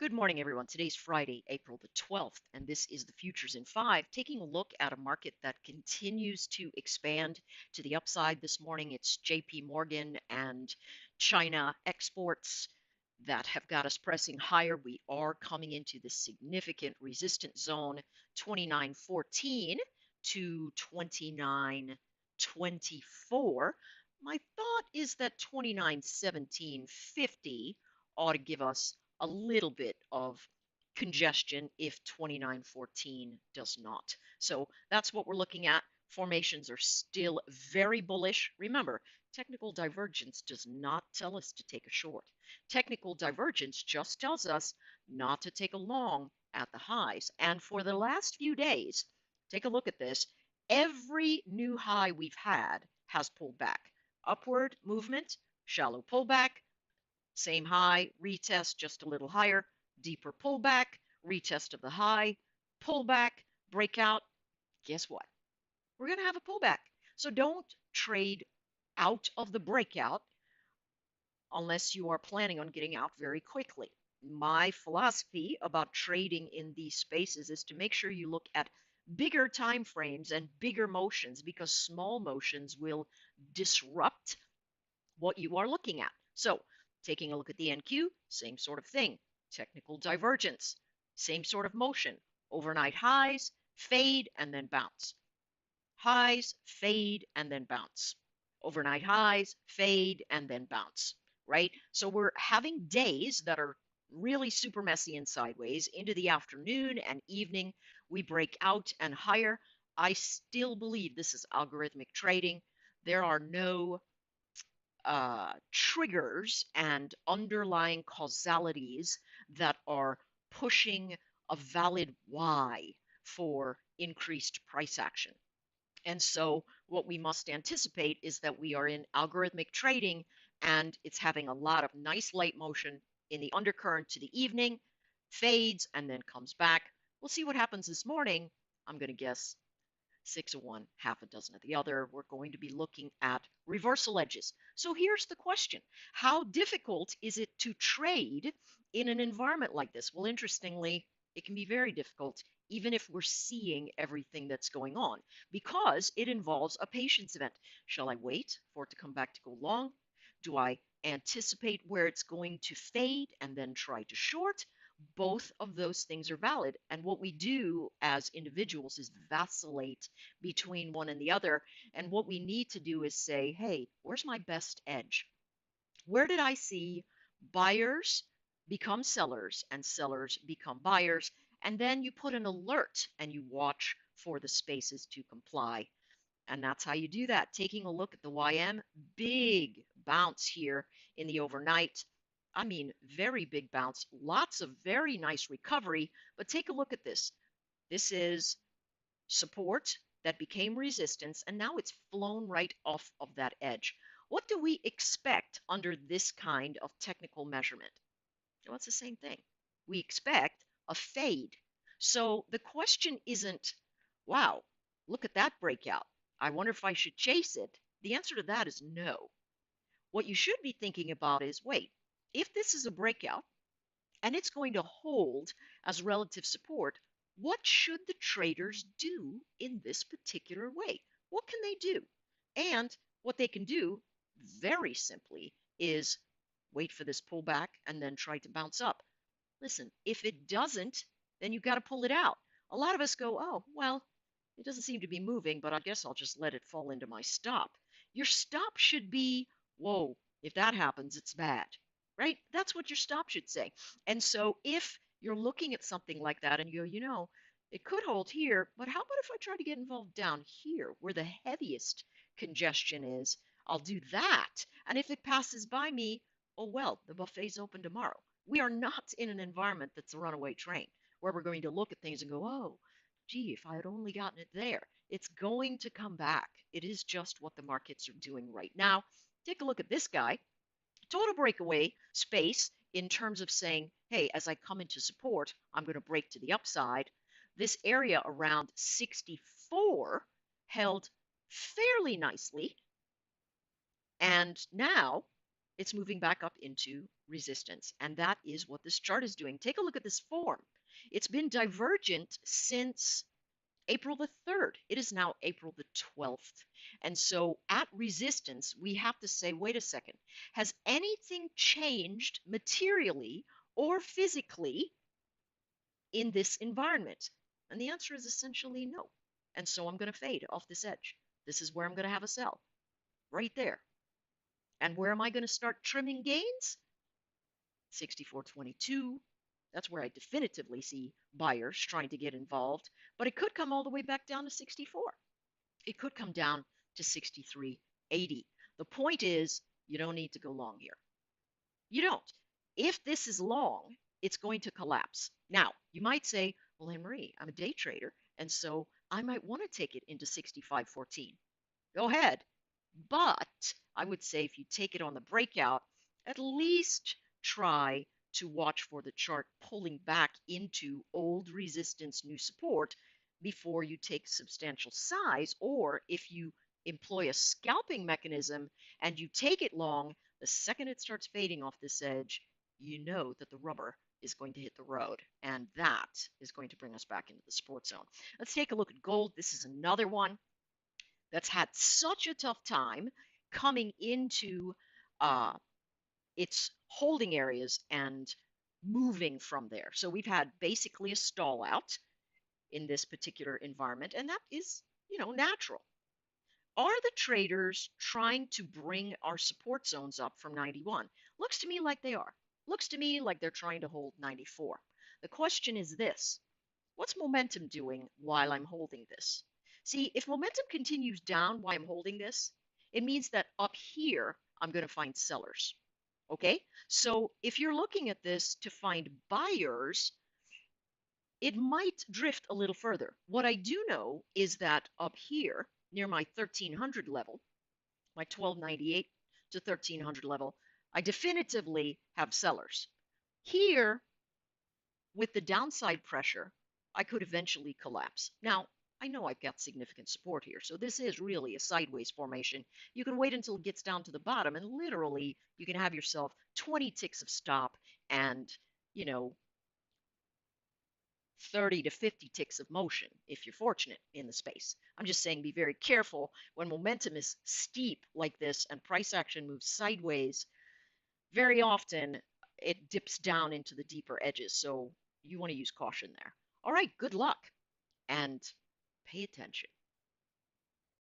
Good morning, everyone. Today's Friday, April the 12th, and this is the Futures in 5, taking a look at a market that continues to expand to the upside this morning. It's JP Morgan and China exports that have got us pressing higher. We are coming into this significant resistance zone, 29.14 to 29.24. My thought is that 29.1750 ought to give us a little bit of congestion if 2914 does not. So that's what we're looking at. Formations are still very bullish. Remember, technical divergence does not tell us to take a short. Technical divergence just tells us not to take a long at the highs. And for the last few days, take a look at this. Every new high we've had has pulled back. Upward movement, shallow pullback, same high, retest just a little higher, deeper pullback, retest of the high, pullback, breakout. Guess what? We're going to have a pullback. So don't trade out of the breakout unless you are planning on getting out very quickly. My philosophy about trading in these spaces is to make sure you look at bigger time frames and bigger motions because small motions will disrupt what you are looking at. So taking a look at the NQ, same sort of thing. Technical divergence, same sort of motion. Overnight highs, fade, and then bounce. Highs, fade, and then bounce. Overnight highs, fade, and then bounce, right? So we're having days that are really super messy and sideways. Into the afternoon and evening, we break out and higher. I still believe this is algorithmic trading. There are no triggers and underlying causalities that are pushing a valid why for increased price action. And so, what we must anticipate is that we are in algorithmic trading and it's having a lot of nice light motion in the undercurrent to the evening, fades, and then comes back. We'll see what happens this morning. I'm going to guess six of one, half a dozen of the other. We're going to be looking at reversal edges. So here's the question. How difficult is it to trade in an environment like this? Well, interestingly, it can be very difficult, even if we're seeing everything that's going on, because it involves a patience event. Shall I wait for it to come back to go long? Do I anticipate where it's going to fade and then try to short? Both of those things are valid. And what we do as individuals is vacillate between one and the other. And what we need to do is say, hey, where's my best edge? Where did I see buyers become sellers and sellers become buyers? And then you put an alert and you watch for the spaces to comply. And that's how you do that. Taking a look at the YM, big bounce here in the overnight. I mean, very big bounce, lots of very nice recovery. But take a look at this. This is support that became resistance, and now it's flown right off of that edge. What do we expect under this kind of technical measurement? Well, it's the same thing. We expect a fade. So the question isn't, wow, look at that breakout. I wonder if I should chase it. The answer to that is no. What you should be thinking about is, wait, if this is a breakout and it's going to hold as relative support, what should the traders do in this particular way? What can they do? And what they can do, very simply, is wait for this pullback and then try to bounce up. Listen, if it doesn't, then you've got to pull it out. A lot of us go, oh, well, it doesn't seem to be moving, but I guess I'll just let it fall into my stop. Your stop should be, whoa, if that happens, it's bad, right? That's what your stop should say. And so if you're looking at something like that and you go, it could hold here, but how about if I try to get involved down here where the heaviest congestion is? I'll do that. And if it passes by me, oh well, the buffet's open tomorrow. We are not in an environment that's a runaway train where we're going to look at things and go, oh, gee, if I had only gotten it there. It's going to come back. It is just what the markets are doing right now. Take a look at this guy. Total breakaway space in terms of saying, hey, as I come into support, I'm going to break to the upside. This area around 64 held fairly nicely. And now It's moving back up into resistance. And that is what this chart is doing. Take a look at this form. It's been divergent since April the 3rd. It is now April the 12th. And so at resistance, we have to say, wait a second, has anything changed materially or physically in this environment? And the answer is essentially no. And so I'm going to fade off this edge. This is where I'm going to have a sell, right there. And where am I going to start trimming gains? 64.22. That's where I definitively see buyers trying to get involved. But it could come all the way back down to 64. It could come down to 63.80. The point is, you don't need to go long here. You don't. If this is long, it's going to collapse. Now, you might say, well, Anne Marie, I'm a day trader, and so I might want to take it into 65.14. Go ahead. But I would say if you take it on the breakout, at least try to watch for the chart pulling back into old resistance, new support before you take substantial size. Or if you employ a scalping mechanism and you take it long, the second it starts fading off this edge, you know that the rubber is going to hit the road. And that is going to bring us back into the support zone. Let's take a look at gold. This is another one that's had such a tough time coming into uh, its holding areas and moving from there. So we've had basically a stall out in this particular environment, and that is, natural. Are the traders trying to bring our support zones up from 91? Looks to me like they are. Looks to me like they're trying to hold 94. The question is this: what's momentum doing while I'm holding this? See, if momentum continues down while I'm holding this, it means that up here, I'm going to find sellers. Okay? So if you're looking at this to find buyers, it might drift a little further. What I do know is that up here, near my 1300 level, my 1298 to 1300 level, I definitively have sellers. Here, with the downside pressure, I could eventually collapse. Now, I know I've got significant support here, so this is really a sideways formation. You can wait until it gets down to the bottom, and literally you can have yourself 20 ticks of stop and, you know, 30 to 50 ticks of motion if you're fortunate in the space. I'm just saying be very careful when momentum is steep like this and price action moves sideways. Very often it dips down into the deeper edges, so you want to use caution there. All right, good luck and pay attention.